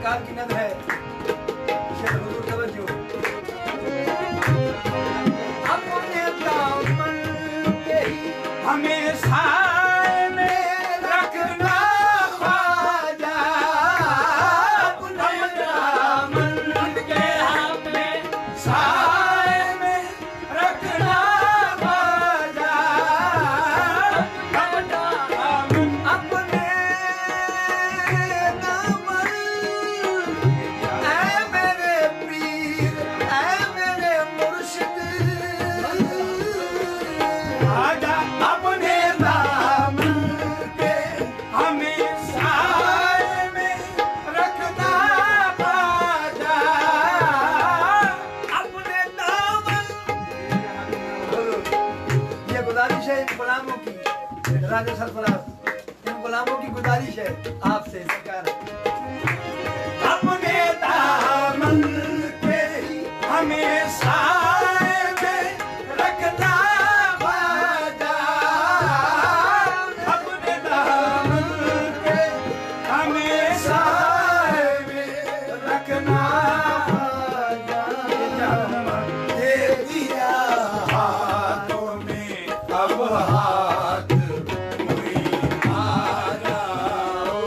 सरकार की नद है। शेर हुजूर तवज्जो। अपने दामन के ही हमेशा में रखना ख्वाजा, अपने दामन के हमेशा में रखना ख्वाजा, अपने दामन ऐ मेरे पीर ऐ मेरे मुर्शिद, आजा अपने दामन के हमेशा में रखना ख्वाजा, अपने दामन। ये गुजारिश है इन गुलामों की, राजा सरफराज, इन गुलामों की गुजारिश है आपसे सरकार, अपने दामन के हमेशा में रखना ख्वाजा, अपने दामन के हमेशा में रखना ख्वाजा, दे दिया हाथों में अब हाथ, कोई आ जाओ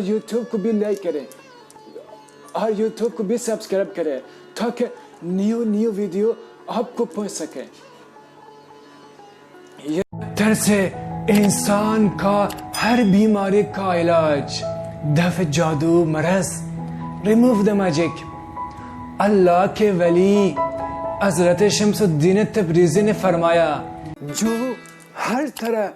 यूट्यूब को भी लाइक करें और यूट्यूब को भी सब्सक्राइब करें ताकि न्यू वीडियो आपको पहुंच सके। ये तरह से इंसान का हर बीमारी का इलाज, दफ़ जादू मरज, रिमूव द मैजिक। अल्लाह के वली हज़रत शम्सुद्दीन तबरीज़ी ने फरमाया, जो हर तरह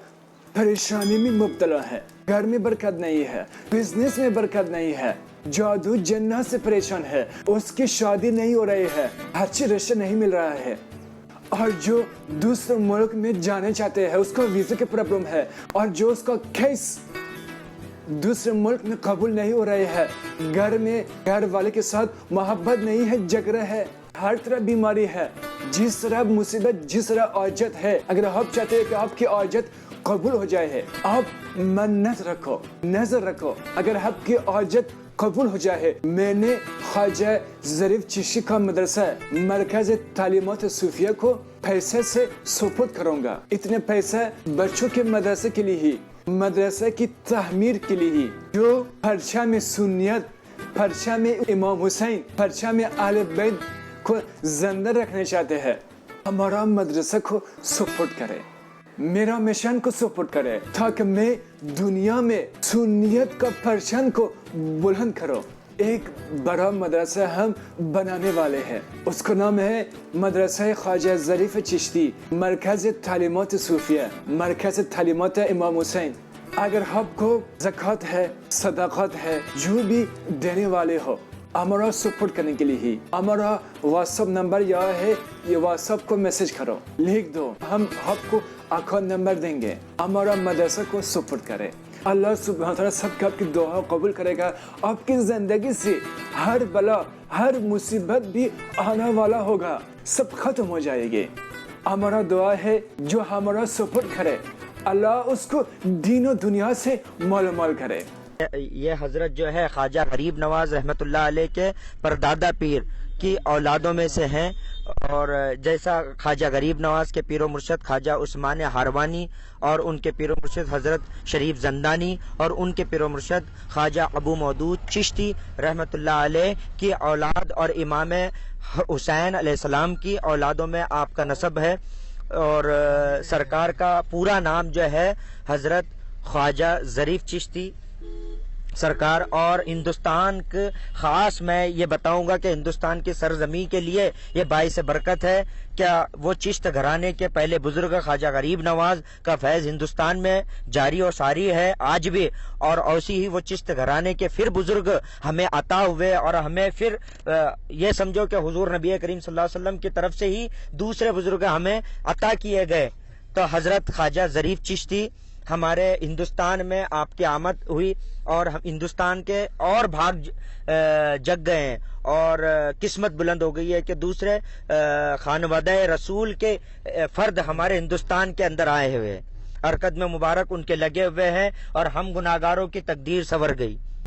परेशानी में मुब्तला है, घर में बरकत नहीं है, बिजनेस में बरकत नहीं है, जादू जन्नत से परेशान है, उसकी शादी नहीं हो रही है, अच्छे रिश्ते नहीं मिल रहा है, और जो दूसरे मुल्क में जाने चाहते हैं, उसको वीजा की प्रॉब्लम है, और जो उसका केस दूसरे मुल्क में कबूल नहीं हो रहे है, घर में घर वाले के साथ मोहब्बत नहीं है, झगड़ा है, हर तरह बीमारी है, जिस तरह मुसीबत, जिस तरह औजत है, अगर आप चाहते हैं कि आपकी औजत कबूल हो जाए है, आप मन्नत रखो, नजर रखो, अगर आपकी औजत कबूल हो जाए, मैंने ख्वाजा ज़रीफ चिश्ती का मदरसा मरकज़ तालीमात सूफिया को पैसे से सुपुर्द करूँगा। इतने पैसे बच्चों के मदरसे के लिए ही, मदरसे की तहमीर के लिए ही, जो परचा में सुन्नियत, परचा में इमाम हुसैन, परचा में आले बैत को जिंदा रखना चाहते हैं, हमारा मदरसा को सुपुर्द करे, मेरा मिशन को सपोर्ट करे, ताकि मैं दुनिया में सुन्नियत का परचम को बुलंद करो। एक बड़ा मदरसा हम बनाने वाले हैं, उसका नाम है मदरसा ख्वाजा ज़रीफ चिश्ती, मरकज़ तालीमात सूफिया, मरकज़ तालीमात इमाम हुसैन। अगर आपको ज़कात है, सदाक़त है, जो भी देने वाले हो, हमारा सपोर्ट करने के लिए ही हमारा व्हाट्सएप नंबर यह है, ये व्हाट्सएप को मैसेज करो, लिख दो, हम आपको अकाउंट नंबर देंगे, हमारा मदरसा को सपोर्ट करें। अल्लाह सुब्हान तआला सबकी आपकी दुआ कबूल करेगा, आपकी ज़िंदगी से हर बला, हर मुसीबत भी आने वाला होगा, सब खत्म हो जाएगी। हमारा दुआ है जो हमारा सपोर्ट करे, अल्लाह उसको दीनों दुनिया से मालामाल करे। ये हजरत जो है ख्वाजा गरीब नवाज रहमतुल्लाह अलैह के परदादा पीर की औलादों में से हैं, और जैसा ख्वाजा गरीब नवाज के पीरो मुर्शद ख्वाजा उस्मान हारवानी और उनके पीरो मुर्शद हजरत शरीफ जंदानी और उनके पीरो मुर्शद ख्वाजा अबू मौदूद चिश्ती रहमतुल्लाह अलैह की औलाद और इमाम हुसैन अलैहिस्सलाम की औलादों में आपका नसब है। और सरकार का पूरा नाम जो है हजरत ख्वाजा ज़रीफ चिश्ती सरकार, और हिंदुस्तान के खास मैं ये बताऊंगा कि हिंदुस्तान की सरजमी के लिए ये बाइस बरकत है। क्या वो चिश्त घराने के पहले बुजुर्ग ख्वाजा गरीब नवाज का फैज़ हिंदुस्तान में जारी और सारी है आज भी, और ऐसी ही वो चिश्त घराने के फिर बुजुर्ग हमें अता हुए, और हमें फिर ये समझो कि हुजूर नबी करीम सल्लल्लाहु अलैहि वसल्लम की तरफ से ही दूसरे बुजुर्ग हमें अता किए गए। तो हजरत ख्वाजा ज़रीफ चिश्ती हमारे हिंदुस्तान में आपकी आमद हुई, और हम हिंदुस्तान के और भाग जग गए हैं, और किस्मत बुलंद हो गई है कि दूसरे खानवादा रसूल के फर्द हमारे हिंदुस्तान के अंदर आए हुए हैं, हरकत में मुबारक उनके लगे हुए हैं, और हम गुनाहगारों की तकदीर संवर गई।